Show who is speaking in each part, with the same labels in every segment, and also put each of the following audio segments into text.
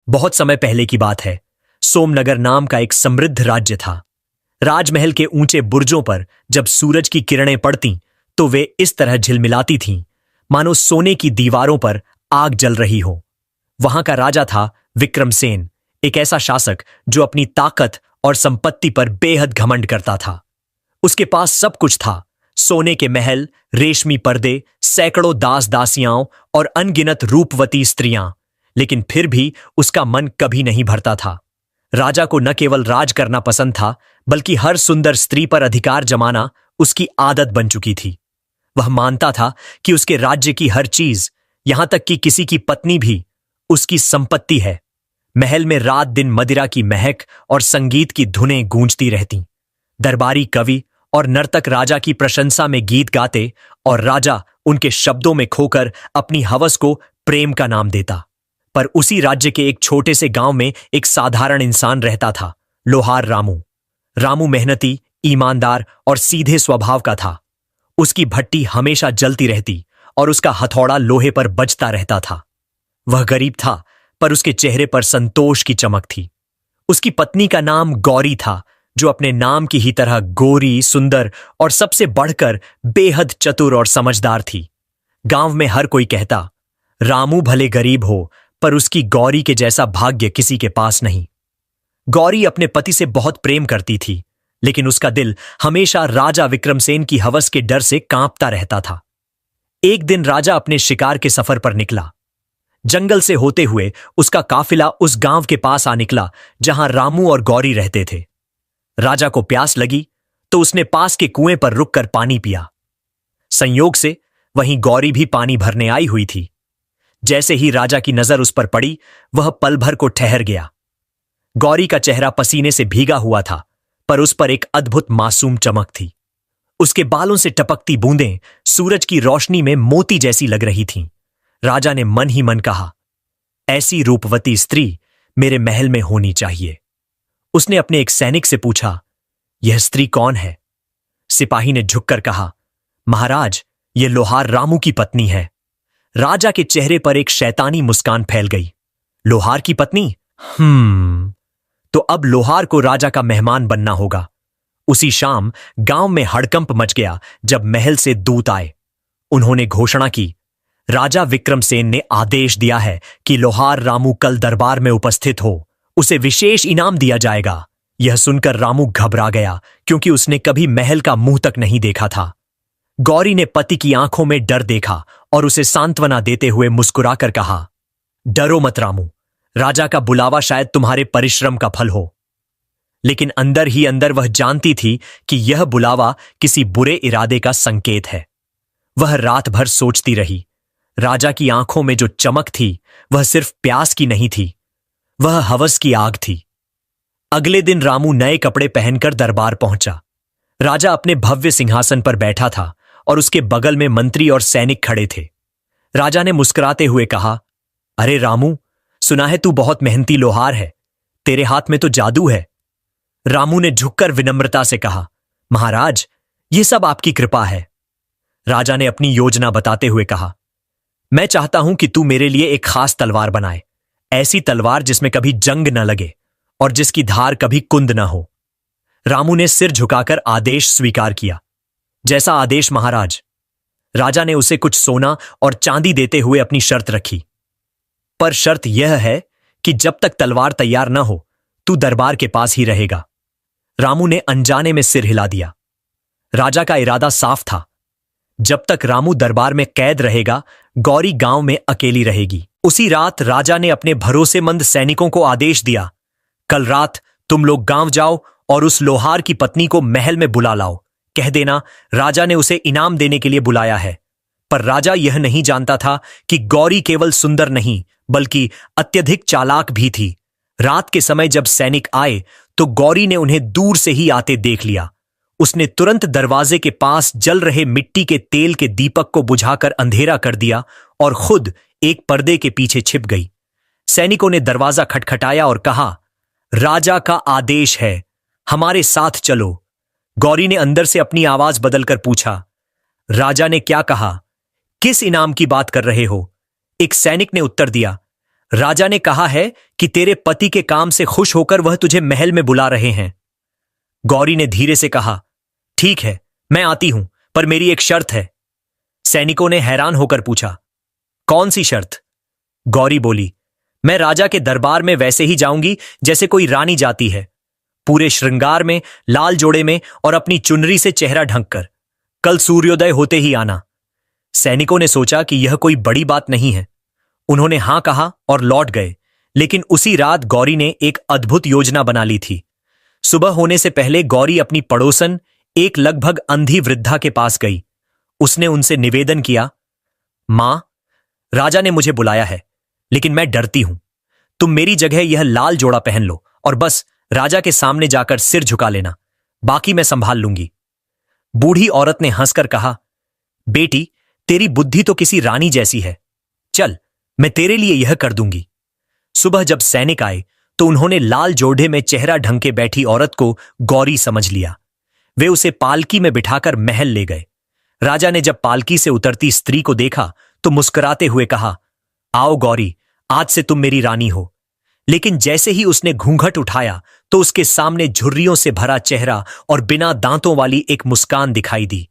Speaker 1: बहुत समय पहले की बात है। सोमनगर नाम का एक समृद्ध राज्य था। राजमहल के ऊंचे बुर्जों पर जब सूरज की किरणें पड़तीं तो वे इस तरह झिलमिलाती थीं मानो सोने की दीवारों पर आग जल रही हो। वहां का राजा था विक्रमसेन, एक ऐसा शासक जो अपनी ताकत और संपत्ति पर बेहद घमंड करता था। उसके पास सब कुछ था, सोने के महल, रेशमी पर्दे, सैकड़ों दास दासियाओं और अनगिनत रूपवती स्त्रियां, लेकिन फिर भी उसका मन कभी नहीं भरता था। राजा को न केवल राज करना पसंद था, बल्कि हर सुंदर स्त्री पर अधिकार जमाना उसकी आदत बन चुकी थी। वह मानता था कि उसके राज्य की हर चीज, यहां तक कि किसी की पत्नी भी, उसकी संपत्ति है। महल में रात दिन मदिरा की महक और संगीत की धुनें गूंजती रहतीं। दरबारी कवि और नर्तक राजा की प्रशंसा में गीत गाते और राजा उनके शब्दों में खोकर अपनी हवस को प्रेम का नाम देता। पर उसी राज्य के एक छोटे से गांव में एक साधारण इंसान रहता था, लोहार रामू। रामू मेहनती, ईमानदार और सीधे स्वभाव का था। उसकी भट्टी हमेशा जलती रहती और उसका हथौड़ा लोहे पर बजता रहता था। वह गरीब था, पर उसके चेहरे पर संतोष की चमक थी। उसकी पत्नी का नाम गौरी था, जो अपने नाम की ही तरह गोरी, सुंदर और सबसे बढ़कर बेहद चतुर और समझदार थी। गांव में हर कोई कहता, रामू भले गरीब हो, पर उसकी गौरी के जैसा भाग्य किसी के पास नहीं। गौरी अपने पति से बहुत प्रेम करती थी, लेकिन उसका दिल हमेशा राजा विक्रमसेन की हवस के डर से कांपता रहता था। एक दिन राजा अपने शिकार के सफर पर निकला। जंगल से होते हुए उसका काफिला उस गांव के पास आ निकला जहां रामू और गौरी रहते थे। राजा को प्यास लगी तो उसने पास के कुएं पर रुककर पानी पिया। संयोग से वहीं गौरी भी पानी भरने आई हुई थी। जैसे ही राजा की नजर उस पर पड़ी, वह पल भर को ठहर गया। गौरी का चेहरा पसीने से भीगा हुआ था, पर उस पर एक अद्भुत मासूम चमक थी। उसके बालों से टपकती बूंदें सूरज की रोशनी में मोती जैसी लग रही थीं। राजा ने मन ही मन कहा, ऐसी रूपवती स्त्री मेरे महल में होनी चाहिए। उसने अपने एक सैनिक से पूछा, यह स्त्री कौन है? सिपाही ने झुककर कहा, महाराज, यह लोहार रामू की पत्नी है। राजा के चेहरे पर एक शैतानी मुस्कान फैल गई। लोहार की पत्नी? तो अब लोहार को राजा का मेहमान बनना होगा। उसी शाम गांव में हड़कंप मच गया जब महल से दूत आए। उन्होंने घोषणा की, राजा विक्रमसेन ने आदेश दिया है कि लोहार रामू कल दरबार में उपस्थित हो। उसे विशेष इनाम दिया जाएगा। यह सुनकर रामू घबरा गया, क्योंकि उसने कभी महल का मुंह तक नहीं देखा था। गौरी ने पति की आंखों में डर देखा और उसे सांत्वना देते हुए मुस्कुराकर कहा, डरो मत रामू, राजा का बुलावा शायद तुम्हारे परिश्रम का फल हो। लेकिन अंदर ही अंदर वह जानती थी कि यह बुलावा किसी बुरे इरादे का संकेत है। वह रात भर सोचती रही। राजा की आंखों में जो चमक थी, वह सिर्फ प्यास की नहीं थी, वह हवस की आग थी। अगले दिन रामू नए कपड़े पहनकर दरबार पहुंचा। राजा अपने भव्य सिंहासन पर बैठा था और उसके बगल में मंत्री और सैनिक खड़े थे। राजा ने मुस्कुराते हुए कहा, अरे रामू, सुना है तू बहुत मेहनती लोहार है, तेरे हाथ में तो जादू है। रामू ने झुककर विनम्रता से कहा, महाराज, यह सब आपकी कृपा है। राजा ने अपनी योजना बताते हुए कहा, मैं चाहता हूं कि तू मेरे लिए एक खास तलवार बनाए, ऐसी तलवार जिसमें कभी जंग न लगे और जिसकी धार कभी कुंद न हो। रामू ने सिर झुकाकर आदेश स्वीकार किया। जैसा आदेश महाराज। राजा ने उसे कुछ सोना और चांदी देते हुए अपनी शर्त रखी। पर शर्त यह है कि जब तक तलवार तैयार न हो, तू दरबार के पास ही रहेगा। रामू ने अनजाने में सिर हिला दिया। राजा का इरादा साफ था, जब तक रामू दरबार में कैद रहेगा, गौरी गांव में अकेली रहेगी। उसी रात राजा ने अपने भरोसेमंद सैनिकों को आदेश दिया, कल रात तुम लोग गांव जाओ और उस लोहार की पत्नी को महल में बुला लाओ। कह देना राजा ने उसे इनाम देने के लिए बुलाया है। पर राजा यह नहीं जानता था कि गौरी केवल सुंदर नहीं, बल्कि अत्यधिक चालाक भी थी। रात के समय जब सैनिक आए तो गौरी ने उन्हें दूर से ही आते देख लिया। उसने तुरंत दरवाजे के पास जल रहे मिट्टी के तेल के दीपक को बुझाकर अंधेरा कर दिया और खुद एक पर्दे के पीछे छिप गई। सैनिकों ने दरवाजा खटखटाया और कहा, राजा का आदेश है, हमारे साथ चलो। गौरी ने अंदर से अपनी आवाज बदलकर पूछा, राजा ने क्या कहा? किस इनाम की बात कर रहे हो? एक सैनिक ने उत्तर दिया, राजा ने कहा है कि तेरे पति के काम से खुश होकर वह तुझे महल में बुला रहे हैं। गौरी ने धीरे से कहा, ठीक है, मैं आती हूं, पर मेरी एक शर्त है। सैनिकों ने हैरान होकर पूछा, कौन सी शर्त? गौरी बोली, मैं राजा के दरबार में वैसे ही जाऊंगी जैसे कोई रानी जाती है, पूरे श्रृंगार में, लाल जोड़े में और अपनी चुनरी से चेहरा ढंककर। कल सूर्योदय होते ही आना। सैनिकों ने सोचा कि यह कोई बड़ी बात नहीं है। उन्होंने हां कहा और लौट गए। लेकिन उसी रात गौरी ने एक अद्भुत योजना बना ली थी। सुबह होने से पहले गौरी अपनी पड़ोसन, एक लगभग अंधी वृद्धा के पास गई। उसने उनसे निवेदन किया, मां, राजा ने मुझे बुलाया है, लेकिन मैं डरती हूं। तुम मेरी जगह यह लाल जोड़ा पहन लो और बस राजा के सामने जाकर सिर झुका लेना, बाकी मैं संभाल लूंगी। बूढ़ी औरत ने हंसकर कहा, बेटी, तेरी बुद्धि तो किसी रानी जैसी है। चल, मैं तेरे लिए यह कर दूंगी। सुबह जब सैनिक आए तो उन्होंने लाल जोड़े में चेहरा ढंके बैठी औरत को गौरी समझ लिया। वे उसे पालकी में बिठाकर महल ले गए। राजा ने जब पालकी से उतरती स्त्री को देखा तो मुस्कुराते हुए कहा, आओ गौरी, आज से तुम मेरी रानी हो। लेकिन जैसे ही उसने घूंघट उठाया तो उसके सामने झुर्रियों से भरा चेहरा और बिना दांतों वाली एक मुस्कान दिखाई दी।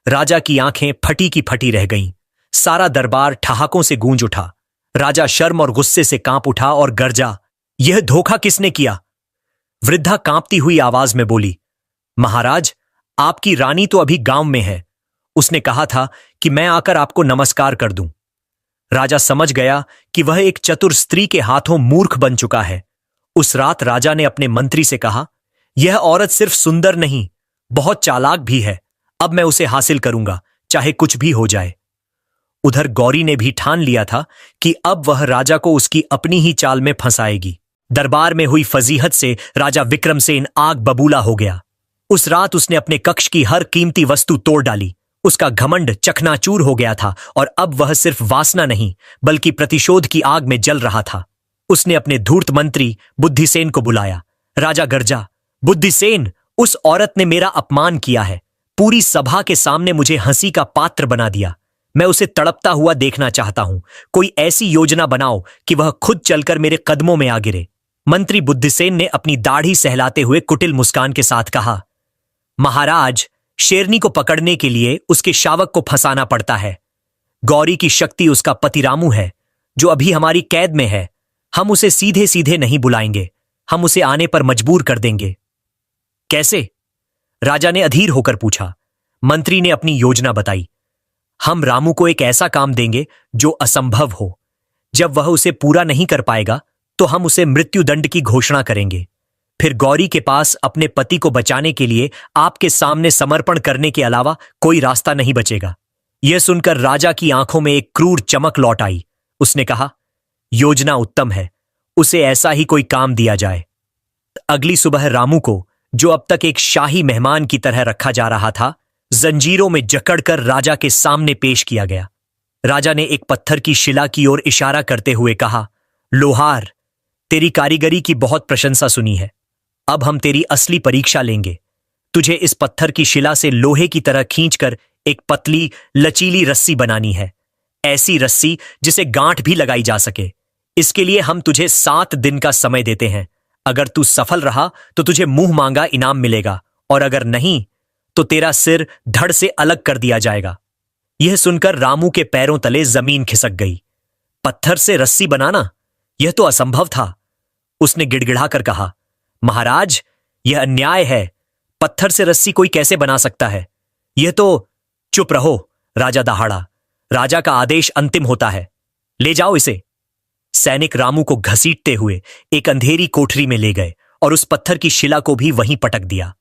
Speaker 1: राजा की आंखें फटी की फटी रह गईं। सारा दरबार ठहाकों से गूंज उठा। राजा शर्म और गुस्से से कांप उठा और गरजा, यह धोखा किसने किया? वृद्धा कांपती हुई आवाज में बोली, महाराज, आपकी रानी तो अभी गांव में है। उसने कहा था कि मैं आकर आपको नमस्कार कर दूं। राजा समझ गया कि वह एक चतुर स्त्री के हाथों मूर्ख बन चुका है। उस रात राजा ने अपने मंत्री से कहा, यह औरत सिर्फ सुंदर नहीं, बहुत चालाक भी है। अब मैं उसे हासिल करूंगा, चाहे कुछ भी हो जाए। उधर गौरी ने भी ठान लिया था कि अब वह राजा को उसकी अपनी ही चाल में फंसाएगी। दरबार में हुई फजीहत से राजा विक्रमसेन आग बबूला हो गया। उस रात उसने अपने कक्ष की हर कीमती वस्तु तोड़ डाली। उसका घमंड चकनाचूर हो गया था और अब वह सिर्फ वासना नहीं बल्कि प्रतिशोध की आग में जल रहा था। उसने अपने धूर्त मंत्री बुद्धिसेन को बुलाया। राजा गरजा, बुद्धिसेन, उस औरत ने मेरा अपमान किया है। पूरी सभा के सामने मुझे हंसी का पात्र बना दिया। मैं उसे तड़पता हुआ देखना चाहता हूं। कोई ऐसी योजना बनाओ कि वह खुद चलकर मेरे कदमों में आ गिरे। मंत्री बुद्धिसेन ने अपनी दाढ़ी सहलाते हुए कुटिल मुस्कान के साथ कहा, महाराज, शेरनी को पकड़ने के लिए उसके शावक को फंसाना पड़ता है। गौरी की शक्ति उसका पति रामू है, जो अभी हमारी कैद में है। हम उसे सीधे सीधे नहीं बुलाएंगे, हम उसे आने पर मजबूर कर देंगे। कैसे? राजा ने अधीर होकर पूछा। मंत्री ने अपनी योजना बताई। हम रामू को एक ऐसा काम देंगे जो असंभव हो। जब वह उसे पूरा नहीं कर पाएगा तो हम उसे मृत्युदंड की घोषणा करेंगे। फिर गौरी के पास अपने पति को बचाने के लिए आपके सामने समर्पण करने के अलावा कोई रास्ता नहीं बचेगा। यह सुनकर राजा की आंखों में एक क्रूर चमक लौट आई। उसने कहा, योजना उत्तम है, उसे ऐसा ही कोई काम दिया जाए। अगली सुबह रामू को, जो अब तक एक शाही मेहमान की तरह रखा जा रहा था, जंजीरों में जकड़कर राजा के सामने पेश किया गया। राजा ने एक पत्थर की शिला की ओर इशारा करते हुए कहा, लोहार, तेरी कारीगरी की बहुत प्रशंसा सुनी है। अब हम तेरी असली परीक्षा लेंगे। तुझे इस पत्थर की शिला से लोहे की तरह खींचकर एक पतली लचीली रस्सी बनानी है, ऐसी रस्सी जिसे गांठ भी लगाई जा सके। इसके लिए हम तुझे 7 दिन का समय देते हैं। अगर तू सफल रहा तो तुझे मुंह मांगा इनाम मिलेगा, और अगर नहीं तो तेरा सिर धड़ से अलग कर दिया जाएगा। यह सुनकर रामू के पैरों तले जमीन खिसक गई। पत्थर से रस्सी बनाना, यह तो असंभव था। उसने गिड़गिड़ाकर कहा, महाराज, यह अन्याय है। पत्थर से रस्सी कोई कैसे बना सकता है? यह तो... चुप रहो, राजा दहाड़ा। राजा का आदेश अंतिम होता है। ले जाओ इसे। सैनिक रामू को घसीटते हुए एक अंधेरी कोठरी में ले गए और उस पत्थर की शिला को भी वहीं पटक दिया।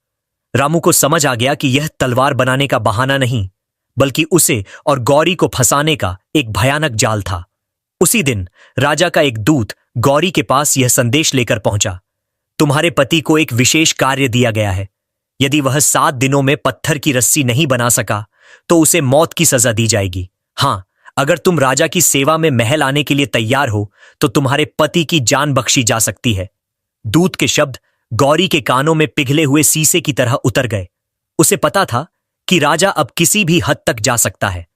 Speaker 1: रामू को समझ आ गया कि यह तलवार बनाने का बहाना नहीं, बल्कि उसे और गौरी को फंसाने का एक भयानक जाल था। उसी दिन राजा का एक दूत गौरी के पास यह संदेश लेकर पहुंचा, तुम्हारे पति को एक विशेष कार्य दिया गया है। यदि वह 7 दिनों में पत्थर की रस्सी नहीं बना सका तो उसे मौत की सजा दी जाएगी। हां, अगर तुम राजा की सेवा में महल आने के लिए तैयार हो तो तुम्हारे पति की जान बख्शी जा सकती है। दूत के शब्द गौरी के कानों में पिघले हुए शीशे की तरह उतर गए। उसे पता था कि राजा अब किसी भी हद तक जा सकता है।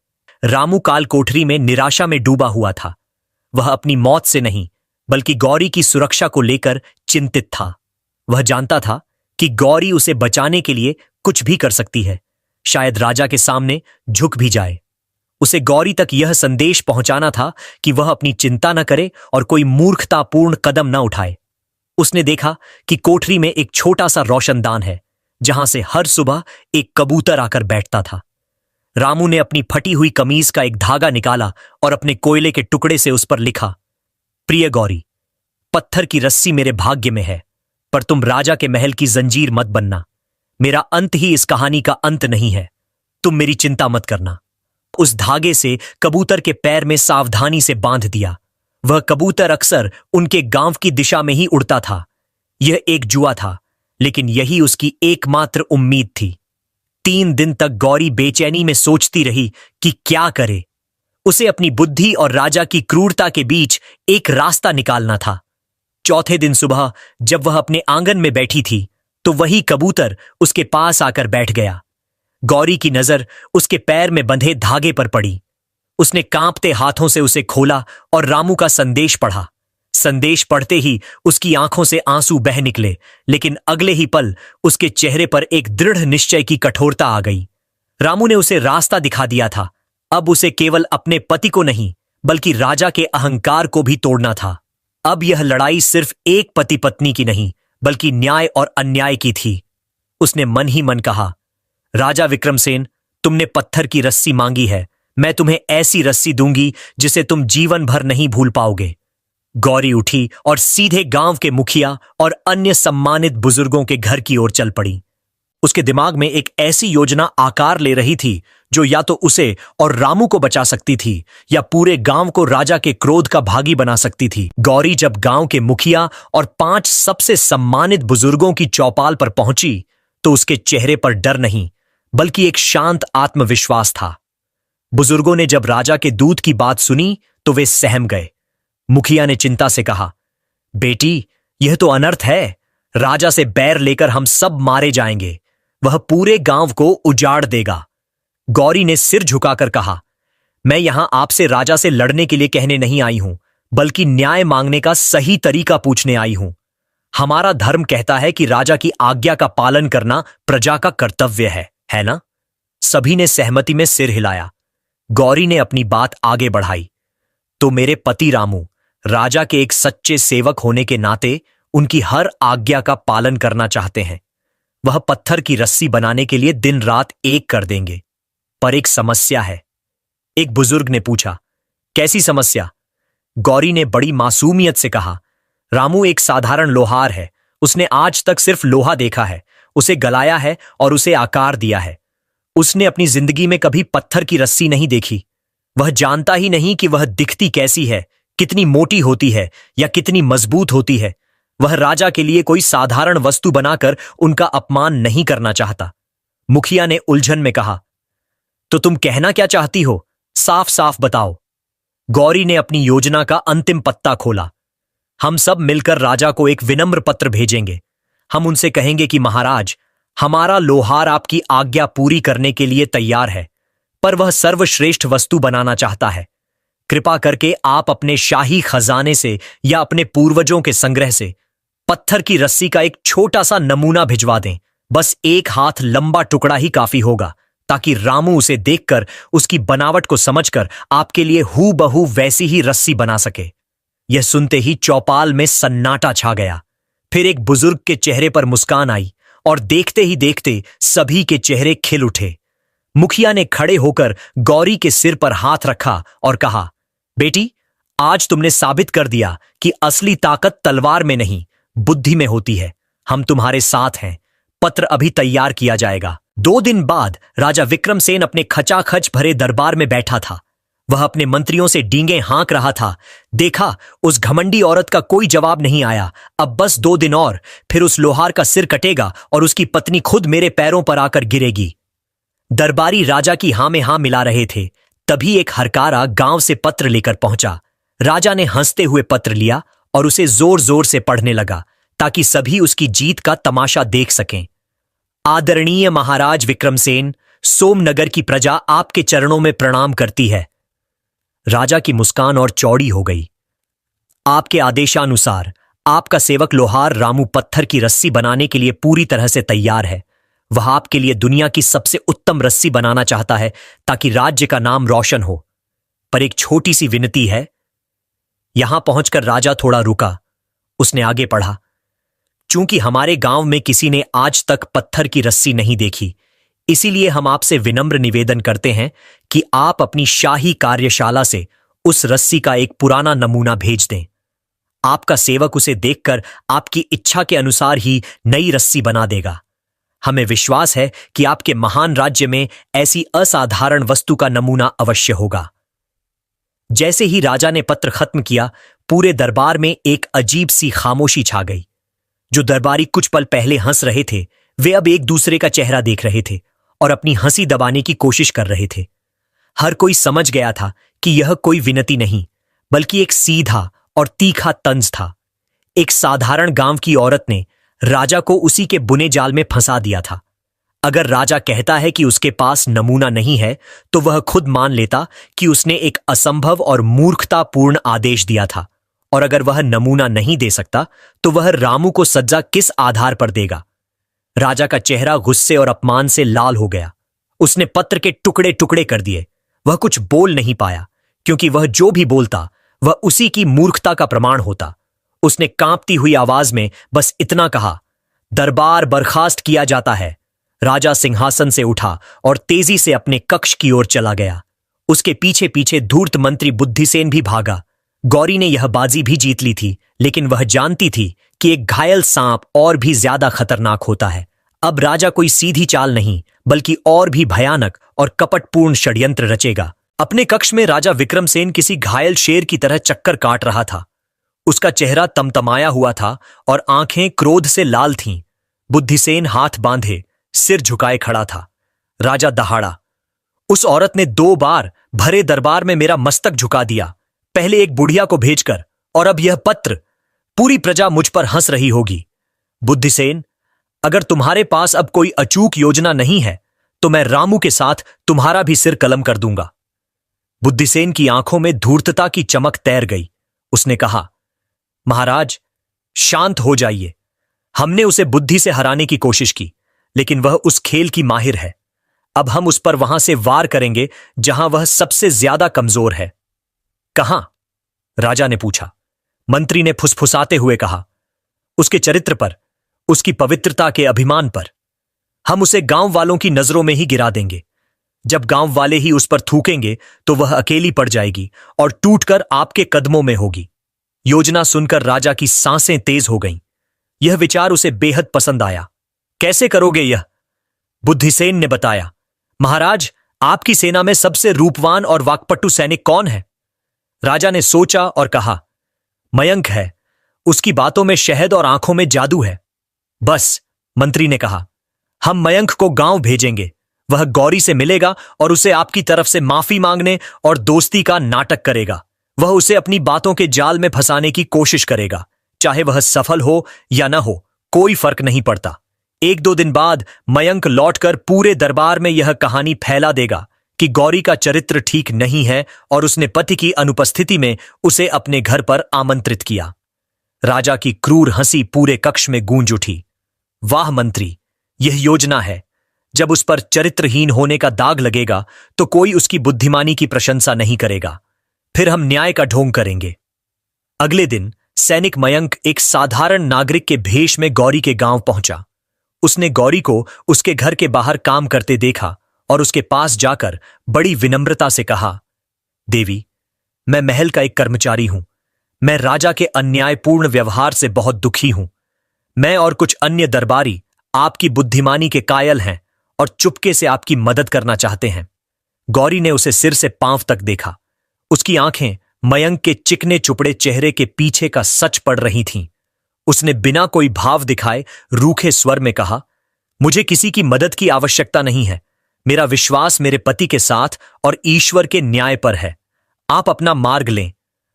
Speaker 1: रामू काल कोठरी में निराशा में डूबा हुआ था। वह अपनी मौत से नहीं बल्कि गौरी की सुरक्षा को लेकर चिंतित था। वह जानता था कि गौरी उसे बचाने के लिए कुछ भी कर सकती है, शायद राजा के सामने झुक भी जाए। उसे गौरी तक यह संदेश पहुंचाना था कि वह अपनी चिंता न करे और कोई मूर्खतापूर्ण कदम न उठाए। उसने देखा कि कोठरी में एक छोटा सा रोशनदान है, जहां से हर सुबह एक कबूतर आकर बैठता था। रामू ने अपनी फटी हुई कमीज का एक धागा निकाला और अपने कोयले के टुकड़े से उस पर लिखा, प्रिय गौरी, पत्थर की रस्सी मेरे भाग्य में है, पर तुम राजा के महल की जंजीर मत बनना। मेरा अंत ही इस कहानी का अंत नहीं है। तुम मेरी चिंता मत करना। उस धागे से कबूतर के पैर में सावधानी से बांध दिया। वह कबूतर अक्सर उनके गांव की दिशा में ही उड़ता था। यह एक जुआ था, लेकिन यही उसकी एकमात्र उम्मीद थी। 3 दिन तक गौरी बेचैनी में सोचती रही कि क्या करे। उसे अपनी बुद्धि और राजा की क्रूरता के बीच एक रास्ता निकालना था। चौथे दिन सुबह जब वह अपने आंगन में बैठी थी, तो वही कबूतर उसके पास आकर बैठ गया। गौरी की नजर उसके पैर में बंधे धागे पर पड़ी। उसने कांपते हाथों से उसे खोला और रामू का संदेश पढ़ा। संदेश पढ़ते ही उसकी आंखों से आंसू बह निकले, लेकिन अगले ही पल उसके चेहरे पर एक दृढ़ निश्चय की कठोरता आ गई। रामू ने उसे रास्ता दिखा दिया था। अब उसे केवल अपने पति को नहीं, बल्कि राजा के अहंकार को भी तोड़ना था। अब यह लड़ाई सिर्फ एक पति पत्नी की नहीं, बल्कि न्याय और अन्याय की थी। उसने मन ही मन कहा, राजा विक्रमसेन, तुमने पत्थर की रस्सी मांगी है, मैं तुम्हें ऐसी रस्सी दूंगी जिसे तुम जीवन भर नहीं भूल पाओगे। गौरी उठी और सीधे गांव के मुखिया और अन्य सम्मानित बुजुर्गों के घर की ओर चल पड़ी। उसके दिमाग में एक ऐसी योजना आकार ले रही थी जो या तो उसे और रामू को बचा सकती थी, या पूरे गांव को राजा के क्रोध का भागी बना सकती थी। गौरी जब गांव के मुखिया और 5 सबसे सम्मानित बुजुर्गों की चौपाल पर पहुंची, तो उसके चेहरे पर डर नहीं, बल्कि एक शांत आत्मविश्वास था। बुजुर्गों ने जब राजा के दूत की बात सुनी तो वे सहम गए। मुखिया ने चिंता से कहा, बेटी, यह तो अनर्थ है। राजा से बैर लेकर हम सब मारे जाएंगे। वह पूरे गांव को उजाड़ देगा। गौरी ने सिर झुकाकर कहा, मैं यहां आपसे राजा से लड़ने के लिए कहने नहीं आई हूं, बल्कि न्याय मांगने का सही तरीका पूछने आई हूं। हमारा धर्म कहता है कि राजा की आज्ञा का पालन करना प्रजा का कर्तव्य है ना? सभी ने सहमति में सिर हिलाया। गौरी ने अपनी बात आगे बढ़ाई, तो मेरे पति रामू राजा के एक सच्चे सेवक होने के नाते उनकी हर आज्ञा का पालन करना चाहते हैं। वह पत्थर की रस्सी बनाने के लिए दिन रात एक कर देंगे, पर एक समस्या है। एक बुजुर्ग ने पूछा, कैसी समस्या? गौरी ने बड़ी मासूमियत से कहा, रामू एक साधारण लोहार है। उसने आज तक सिर्फ लोहा देखा है, उसे गलाया है और उसे आकार दिया है। उसने अपनी जिंदगी में कभी पत्थर की रस्सी नहीं देखी। वह जानता ही नहीं कि वह दिखती कैसी है, कितनी मोटी होती है या कितनी मजबूत होती है। वह राजा के लिए कोई साधारण वस्तु बनाकर उनका अपमान नहीं करना चाहता। मुखिया ने उलझन में कहा, तो तुम कहना क्या चाहती हो? साफ साफ बताओ। गौरी ने अपनी योजना का अंतिम पत्ता खोला। हम सब मिलकर राजा को एक विनम्र पत्र भेजेंगे। हम उनसे कहेंगे कि महाराज, हमारा लोहार आपकी आज्ञा पूरी करने के लिए तैयार है, पर वह सर्वश्रेष्ठ वस्तु बनाना चाहता है। कृपा करके आप अपने शाही खजाने से या अपने पूर्वजों के संग्रह से पत्थर की रस्सी का एक छोटा सा नमूना भिजवा दें। बस 1 हाथ लंबा टुकड़ा ही काफी होगा, ताकि रामू उसे देखकर उसकी बनावट को समझकर आपके लिए हूबहू वैसी ही रस्सी बना सके। यह सुनते ही चौपाल में सन्नाटा छा गया। फिर एक बुजुर्ग के चेहरे पर मुस्कान आई और देखते ही देखते सभी के चेहरे खिल उठे। मुखिया ने खड़े होकर गौरी के सिर पर हाथ रखा और कहा, बेटी, आज तुमने साबित कर दिया कि असली ताकत तलवार में नहीं, बुद्धि में होती है। हम तुम्हारे साथ हैं। पत्र अभी तैयार किया जाएगा। 2 दिन बाद राजा विक्रमसेन अपने खचाखच भरे दरबार में बैठा था। वह अपने मंत्रियों से डींगे हाँक रहा था। देखा, उस घमंडी औरत का कोई जवाब नहीं आया। अब बस 2 दिन और, फिर उस लोहार का सिर कटेगा और उसकी पत्नी खुद मेरे पैरों पर आकर गिरेगी। दरबारी राजा की हां में हां मिला रहे थे। तभी एक हरकारा गांव से पत्र लेकर पहुंचा। राजा ने हंसते हुए पत्र लिया और उसे जोर जोर से पढ़ने लगा, ताकि सभी उसकी जीत का तमाशा देख सकें। आदरणीय महाराज विक्रमसेन, सोमनगर की प्रजा आपके चरणों में प्रणाम करती है। राजा की मुस्कान और चौड़ी हो गई। आपके आदेशानुसार आपका सेवक लोहार रामू पत्थर की रस्सी बनाने के लिए पूरी तरह से तैयार है। वह आपके लिए दुनिया की सबसे उत्तम रस्सी बनाना चाहता है ताकि राज्य का नाम रोशन हो। पर एक छोटी सी विनती है। यहां पहुंचकर राजा थोड़ा रुका। उसने आगे पढ़ा, चूंकि हमारे गांव में किसी ने आज तक पत्थर की रस्सी नहीं देखी, इसीलिए हम आपसे विनम्र निवेदन करते हैं कि आप अपनी शाही कार्यशाला से उस रस्सी का एक पुराना नमूना भेज दें। आपका सेवक उसे देखकर आपकी इच्छा के अनुसार ही नई रस्सी बना देगा। हमें विश्वास है कि आपके महान राज्य में ऐसी असाधारण वस्तु का नमूना अवश्य होगा। जैसे ही राजा ने पत्र खत्म किया, पूरे दरबार में एक अजीब सी खामोशी छा गई। जो दरबारी कुछ पल पहले हंस रहे थे, वे अब एक दूसरे का चेहरा देख रहे थे और अपनी हंसी दबाने की कोशिश कर रहे थे। हर कोई समझ गया था कि यह कोई विनती नहीं, बल्कि एक सीधा और तीखा तंज था। एक साधारण गांव की औरत ने राजा को उसी के बुने जाल में फंसा दिया था। अगर राजा कहता है कि उसके पास नमूना नहीं है, तो वह खुद मान लेता कि उसने एक असंभव और मूर्खतापूर्ण आदेश दिया था। और अगर वह नमूना नहीं दे सकता, तो वह रामू को सजा किस आधार पर देगा? राजा का चेहरा गुस्से और अपमान से लाल हो गया। उसने पत्र के टुकड़े टुकड़े कर दिए। वह कुछ बोल नहीं पाया, क्योंकि वह जो भी बोलता वह उसी की मूर्खता का प्रमाण होता। उसने कांपती हुई आवाज में बस इतना कहा, दरबार बर्खास्त किया जाता है। राजा सिंहासन से उठा और तेजी से अपने कक्ष की ओर चला गया। उसके पीछे पीछे धूर्त मंत्री बुद्धिसेन भी भागा। गौरी ने यह बाजी भी जीत ली थी, लेकिन वह जानती थी कि एक घायल सांप और भी ज्यादा खतरनाक होता है। अब राजा कोई सीधी चाल नहीं, बल्कि और भी भयानक और कपटपूर्ण षड्यंत्र रचेगा। अपने कक्ष में राजा विक्रमसेन किसी घायल शेर की तरह चक्कर काट रहा था। उसका चेहरा तमतमाया हुआ था और आंखें क्रोध से लाल थीं। बुद्धिसेन हाथ बांधे सिर झुकाए खड़ा था। राजा दहाड़ा, उस औरत ने 2 बार भरे दरबार में मेरा मस्तक झुका दिया, पहले एक बुढ़िया को भेजकर, और अब यह पत्र। पूरी प्रजा मुझ पर हंस रही होगी। बुद्धिसेन, अगर तुम्हारे पास अब कोई अचूक योजना नहीं है, तो मैं रामू के साथ तुम्हारा भी सिर कलम कर दूंगा। बुद्धिसेन की आंखों में धूर्तता की चमक तैर गई। उसने कहा, महाराज, शांत हो जाइए। हमने उसे बुद्धि से हराने की कोशिश की, लेकिन वह उस खेल की माहिर है। अब हम उस पर वहां से वार करेंगे जहां वह सबसे ज्यादा कमजोर है। कहां? राजा ने पूछा। मंत्री ने फुसफुसाते हुए कहा, उसके चरित्र पर, उसकी पवित्रता के अभिमान पर। हम उसे गांव वालों की नजरों में ही गिरा देंगे। जब गांव वाले ही उस पर थूकेंगे, तो वह अकेली पड़ जाएगी और टूटकर आपके कदमों में होगी। योजना सुनकर राजा की सांसें तेज हो गईं। यह विचार उसे बेहद पसंद आया। कैसे करोगे यह? बुद्धिसेन ने बताया, महाराज, आपकी सेना में सबसे रूपवान और वाक्पटु सैनिक कौन है? राजा ने सोचा और कहा, मयंक है। उसकी बातों में शहद और आंखों में जादू है। बस, मंत्री ने कहा, हम मयंक को गांव भेजेंगे। वह गौरी से मिलेगा और उसे आपकी तरफ से माफी मांगने और दोस्ती का नाटक करेगा। वह उसे अपनी बातों के जाल में फंसाने की कोशिश करेगा। चाहे वह सफल हो या न हो, कोई फर्क नहीं पड़ता। 1-2 दिन बाद मयंक लौटकर पूरे दरबार में यह कहानी फैला देगा कि गौरी का चरित्र ठीक नहीं है और उसने पति की अनुपस्थिति में उसे अपने घर पर आमंत्रित किया। राजा की क्रूर हंसी पूरे कक्ष में गूंज उठी। वाह मंत्री, यह योजना है। जब उस पर चरित्रहीन होने का दाग लगेगा, तो कोई उसकी बुद्धिमानी की प्रशंसा नहीं करेगा। फिर हम न्याय का ढोंग करेंगे। अगले दिन सैनिक मयंक एक साधारण नागरिक के भेष में गौरी के गांव पहुंचा। उसने गौरी को उसके घर के बाहर काम करते देखा और उसके पास जाकर बड़ी विनम्रता से कहा, देवी, मैं महल का एक कर्मचारी हूं। मैं राजा के अन्यायपूर्ण व्यवहार से बहुत दुखी हूं। मैं और कुछ अन्य दरबारी आपकी बुद्धिमानी के कायल हैं और चुपके से आपकी मदद करना चाहते हैं। गौरी ने उसे सिर से पांव तक देखा। उसकी आंखें मयंक के चिकने चुपड़े चेहरे के पीछे का सच पढ़ रही थीं। उसने बिना कोई भाव दिखाए रूखे स्वर में कहा, मुझे किसी की मदद की आवश्यकता नहीं है। मेरा विश्वास मेरे पति के साथ और ईश्वर के न्याय पर है। आप अपना मार्ग लें।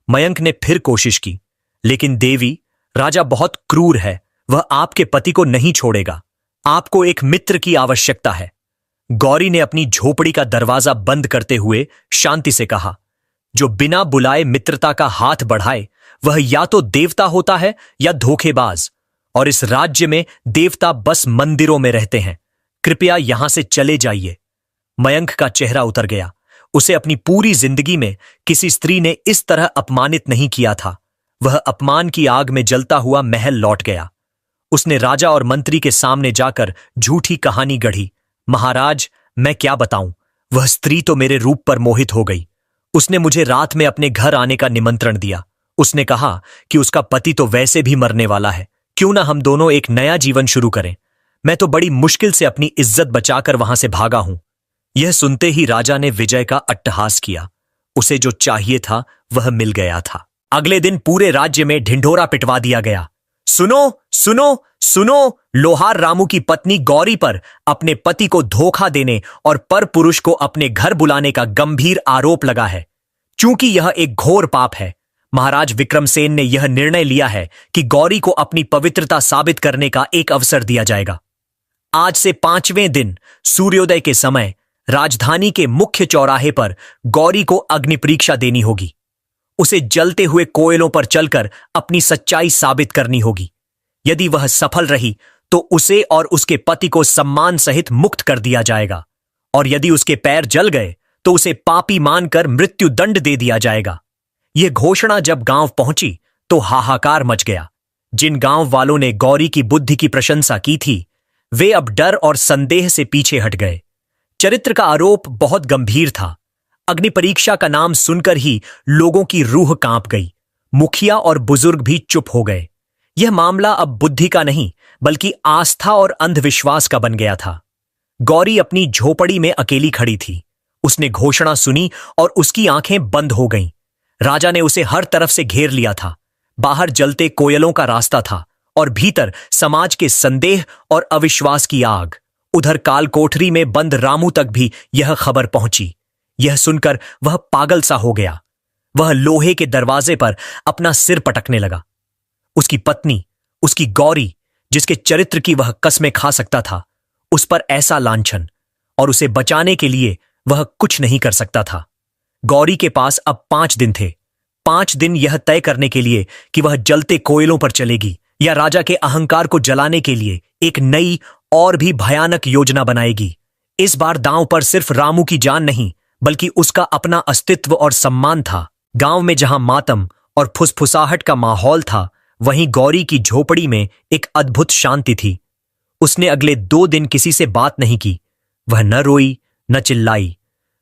Speaker 1: मयंक ने फिर कोशिश की, लेकिन देवी, राजा बहुत क्रूर है। वह आपके पति को नहीं छोड़ेगा। आपको एक मित्र की आवश्यकता है। गौरी ने अपनी झोपड़ी का दरवाजा बंद करते हुए शांति से कहा, जो बिना बुलाए मित्रता का हाथ बढ़ाए, वह या तो देवता होता है या धोखेबाज, और इस राज्य में देवता बस मंदिरों में रहते हैं। कृपया यहां से चले जाइए। मयंक का चेहरा उतर गया। उसे अपनी पूरी जिंदगी में किसी स्त्री ने इस तरह अपमानित नहीं किया था। वह अपमान की आग में जलता हुआ महल लौट गया। उसने राजा और मंत्री के सामने जाकर झूठी कहानी गढ़ी। महाराज, मैं क्या बताऊं, वह स्त्री तो मेरे रूप पर मोहित हो गई। उसने मुझे रात में अपने घर आने का निमंत्रण दिया। उसने कहा कि उसका पति तो वैसे भी मरने वाला है, क्यों ना हम दोनों एक नया जीवन शुरू करें। मैं तो बड़ी मुश्किल से अपनी इज्जत बचाकर वहां से भागा हूं। यह सुनते ही राजा ने विजय का अट्टहास किया। उसे जो चाहिए था वह मिल गया था। अगले दिन पूरे राज्य में ढिंढोरा पिटवा दिया गया। सुनो सुनो सुनो, लोहार रामू की पत्नी गौरी पर अपने पति को धोखा देने और परपुरुष को अपने घर बुलाने का गंभीर आरोप लगा है। चूंकि यह एक घोर पाप है, महाराज विक्रमसेन ने यह निर्णय लिया है कि गौरी को अपनी पवित्रता साबित करने का एक अवसर दिया जाएगा। आज से 5वें दिन सूर्योदय के समय राजधानी के मुख्य चौराहे पर गौरी को अग्नि परीक्षा देनी होगी। उसे जलते हुए कोयलों पर चलकर अपनी सच्चाई साबित करनी होगी। यदि वह सफल रही तो उसे और उसके पति को सम्मान सहित मुक्त कर दिया जाएगा, और यदि उसके पैर जल गए तो उसे पापी मानकर मृत्यु दंड दे दिया जाएगा। यह घोषणा जब गांव पहुंची तो हाहाकार मच गया। जिन गांव वालों ने गौरी की बुद्धि की प्रशंसा की थी, वे अब डर और संदेह से पीछे हट गए। चरित्र का आरोप बहुत गंभीर था। अग्नि परीक्षा का नाम सुनकर ही लोगों की रूह कांप गई। मुखिया और बुजुर्ग भी चुप हो गए। यह मामला अब बुद्धि का नहीं बल्कि आस्था और अंधविश्वास का बन गया था। गौरी अपनी झोपड़ी में अकेली खड़ी थी। उसने घोषणा सुनी और उसकी आंखें बंद हो गईं। राजा ने उसे हर तरफ से घेर लिया था। बाहर जलते कोयलों का रास्ता था और भीतर समाज के संदेह और अविश्वास की आग। उधर काल कोठरी में बंद रामू तक भी यह खबर पहुंची। यह सुनकर वह पागल सा हो गया। वह लोहे के दरवाजे पर अपना सिर पटकने लगा। उसकी पत्नी, उसकी गौरी, जिसके चरित्र की वह कस्में खा सकता था, उस पर ऐसा लांछन, और उसे बचाने के लिए वह कुछ नहीं कर सकता था। गौरी के पास अब 5 दिन थे। 5 दिन यह तय करने के लिए कि वह जलते कोयलों पर चलेगी या राजा के अहंकार को जलाने के लिए एक नई और भी भयानक योजना बनाएगी। इस बार दांव पर सिर्फ रामू की जान नहीं बल्कि उसका अपना अस्तित्व और सम्मान था। गांव में जहां मातम और फुसफुसाहट का माहौल था, वहीं गौरी की झोपड़ी में एक अद्भुत शांति थी। उसने अगले 2 दिन किसी से बात नहीं की। वह न रोई न चिल्लाई।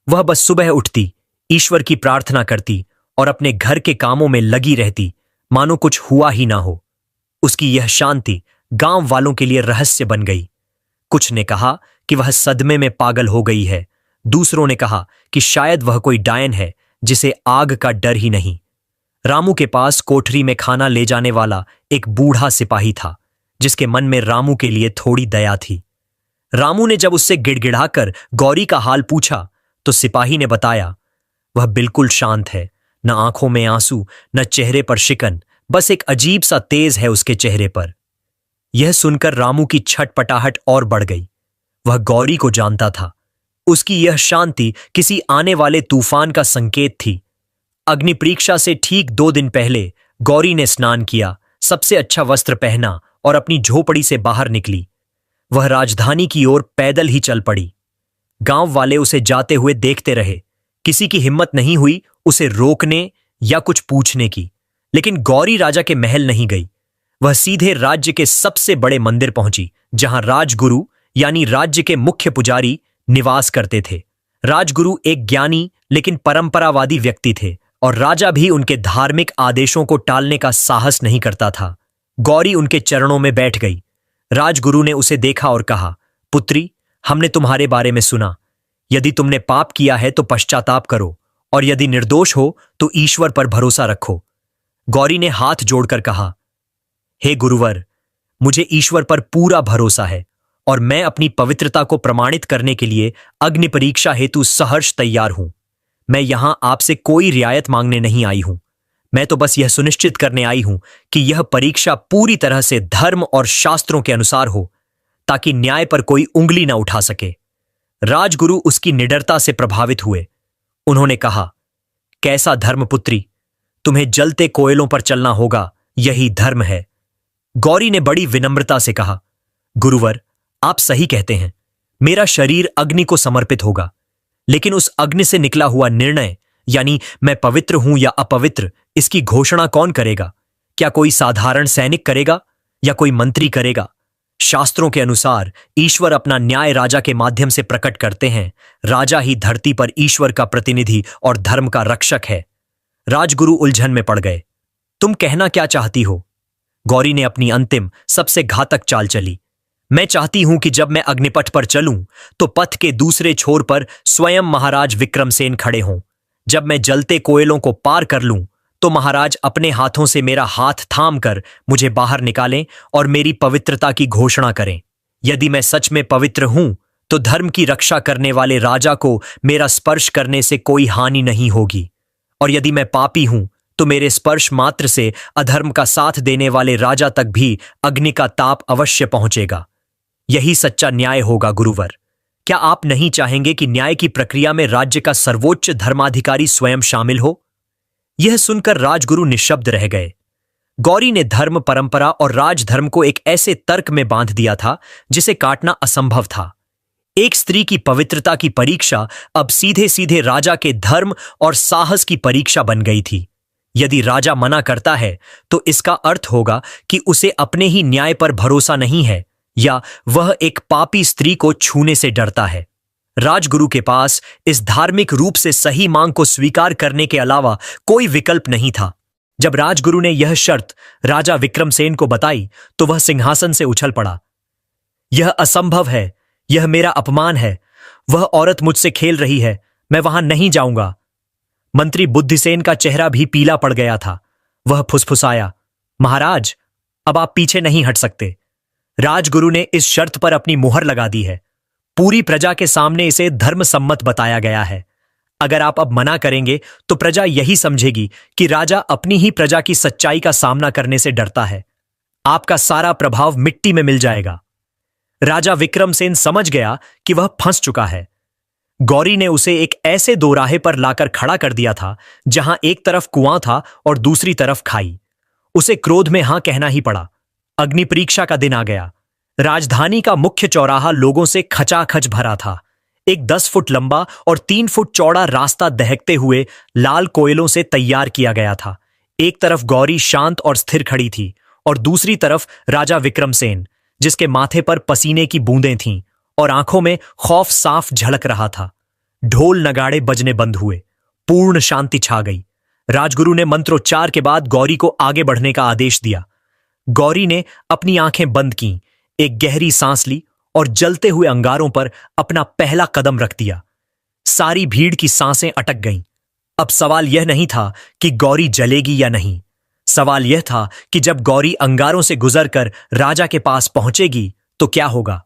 Speaker 1: वह बस सुबह उठती, ईश्वर की प्रार्थना करती और अपने घर के कामों में लगी रहती, मानो कुछ हुआ ही ना हो। उसकी यह शांति गांव वालों के लिए रहस्य बन गई। कुछ ने कहा कि वह सदमे में पागल हो गई है। दूसरों ने कहा कि शायद वह कोई डायन है जिसे आग का डर ही नहीं। रामू के पास कोठरी में खाना ले जाने वाला एक बूढ़ा सिपाही था, जिसके मन में रामू के लिए थोड़ी दया थी। रामू ने जब उससे गिड़गिड़ाकर गौरी का हाल पूछा तो सिपाही ने बताया, वह बिल्कुल शांत है, न आंखों में आंसू, न चेहरे पर शिकन, बस एक अजीब सा तेज है उसके चेहरे पर। यह सुनकर रामू की छटपटाहट और बढ़ गई। वह गौरी को जानता था। उसकी यह शांति किसी आने वाले तूफान का संकेत थी। अग्नि परीक्षा से ठीक 2 दिन पहले गौरी ने स्नान किया, सबसे अच्छा वस्त्र पहना और अपनी झोपड़ी से बाहर निकली। वह राजधानी की ओर पैदल ही चल पड़ी। गांव वाले उसे जाते हुए देखते रहे। किसी की हिम्मत नहीं हुई उसे रोकने या कुछ पूछने की। लेकिन गौरी राजा के महल नहीं गई। वह सीधे राज्य के सबसे बड़े मंदिर पहुंची, जहां राजगुरु यानी राज्य के मुख्य पुजारी निवास करते थे। राजगुरु एक ज्ञानी लेकिन परंपरावादी व्यक्ति थे और राजा भी उनके धार्मिक आदेशों को टालने का साहस नहीं करता था। गौरी उनके चरणों में बैठ गई। राजगुरु ने उसे देखा और कहा, पुत्री, हमने तुम्हारे बारे में सुना। यदि तुमने पाप किया है तो पश्चाताप करो, और यदि निर्दोष हो तो ईश्वर पर भरोसा रखो। गौरी ने हाथ जोड़कर कहा, हे गुरुवर, मुझे ईश्वर पर पूरा भरोसा है और मैं अपनी पवित्रता को प्रमाणित करने के लिए अग्नि परीक्षा हेतु सहर्ष तैयार हूं। मैं यहां आपसे कोई रियायत मांगने नहीं आई हूं। मैं तो बस यह सुनिश्चित करने आई हूं कि यह परीक्षा पूरी तरह से धर्म और शास्त्रों के अनुसार हो, ताकि न्याय पर कोई उंगली न उठा सके। राजगुरु उसकी निडरता से प्रभावित हुए। उन्होंने कहा, कैसा धर्मपुत्री, तुम्हें जलते कोयलों पर चलना होगा, यही धर्म है। गौरी ने बड़ी विनम्रता से कहा, गुरुवर, आप सही कहते हैं, मेरा शरीर अग्नि को समर्पित होगा, लेकिन उस अग्नि से निकला हुआ निर्णय, यानी मैं पवित्र हूं या अपवित्र, इसकी घोषणा कौन करेगा? क्या कोई साधारण सैनिक करेगा या कोई मंत्री करेगा? शास्त्रों के अनुसार ईश्वर अपना न्याय राजा के माध्यम से प्रकट करते हैं। राजा ही धरती पर ईश्वर का प्रतिनिधि और धर्म का रक्षक है। राजगुरु उलझन में पड़ गए। तुम कहना क्या चाहती हो? गौरी ने अपनी अंतिम, सबसे घातक चाल चली। मैं चाहती हूं कि जब मैं अग्निपथ पर चलूं तो पथ के दूसरे छोर पर स्वयं महाराज विक्रमसेन खड़े हों। जब मैं जलते कोयलों को पार कर लूं तो महाराज अपने हाथों से मेरा हाथ थाम कर मुझे बाहर निकालें और मेरी पवित्रता की घोषणा करें। यदि मैं सच में पवित्र हूं तो धर्म की रक्षा करने वाले राजा को मेरा स्पर्श करने से कोई हानि नहीं होगी, और यदि मैं पापी हूं तो मेरे स्पर्श मात्र से अधर्म का साथ देने वाले राजा तक भी अग्नि का ताप अवश्य पहुंचेगा। यही सच्चा न्याय होगा गुरुवर। क्या आप नहीं चाहेंगे कि न्याय की प्रक्रिया में राज्य का सर्वोच्च धर्माधिकारी स्वयं शामिल हो? यह सुनकर राजगुरु निशब्द रह गए। गौरी ने धर्म, परंपरा और राजधर्म को एक ऐसे तर्क में बांध दिया था जिसे काटना असंभव था। एक स्त्री की पवित्रता की परीक्षा अब सीधे सीधे राजा के धर्म और साहस की परीक्षा बन गई थी। यदि राजा मना करता है तो इसका अर्थ होगा कि उसे अपने ही न्याय पर भरोसा नहीं है, या वह एक पापी स्त्री को छूने से डरता है। राजगुरु के पास इस धार्मिक रूप से सही मांग को स्वीकार करने के अलावा कोई विकल्प नहीं था। जब राजगुरु ने यह शर्त राजा विक्रमसेन को बताई तो वह सिंहासन से उछल पड़ा। यह असंभव है, यह मेरा अपमान है। वह औरत मुझसे खेल रही है, मैं वहां नहीं जाऊंगा। मंत्री बुद्धिसेन का चेहरा भी पीला पड़ गया था। वह फुसफुसाया, महाराज, अब आप पीछे नहीं हट सकते। राजगुरु ने इस शर्त पर अपनी मुहर लगा दी है। पूरी प्रजा के सामने इसे धर्मसम्मत बताया गया है। अगर आप अब मना करेंगे तो प्रजा यही समझेगी कि राजा अपनी ही प्रजा की सच्चाई का सामना करने से डरता है। आपका सारा प्रभाव मिट्टी में मिल जाएगा। राजा विक्रमसेन समझ गया कि वह फंस चुका है। गौरी ने उसे एक ऐसे दोराहे पर लाकर खड़ा कर दिया था जहां एक तरफ कुआं था और दूसरी तरफ खाई। उसे क्रोध में हां कहना ही पड़ा। अग्नि परीक्षा का दिन आ गया। राजधानी का मुख्य चौराहा लोगों से खचाखच भरा था। एक 10 फुट लंबा और 3 फुट चौड़ा रास्ता दहकते हुए लाल कोयलों से तैयार किया गया था। एक तरफ गौरी शांत और स्थिर खड़ी थी और दूसरी तरफ राजा विक्रमसेन, जिसके माथे पर पसीने की बूंदें थीं और आंखों में खौफ साफ झलक रहा था। ढोल नगाड़े बजने बंद हुए। पूर्ण शांति छा गई। राजगुरु ने मंत्रोच्चार के बाद गौरी को आगे बढ़ने का आदेश दिया। गौरी ने अपनी आंखें बंद कीं, एक गहरी सांस ली और जलते हुए अंगारों पर अपना पहला कदम रख दिया। सारी भीड़ की सांसें अटक गईं। अब सवाल यह नहीं था कि गौरी जलेगी या नहीं। सवाल यह था कि जब गौरी अंगारों से गुजरकर राजा के पास पहुंचेगी तो क्या होगा।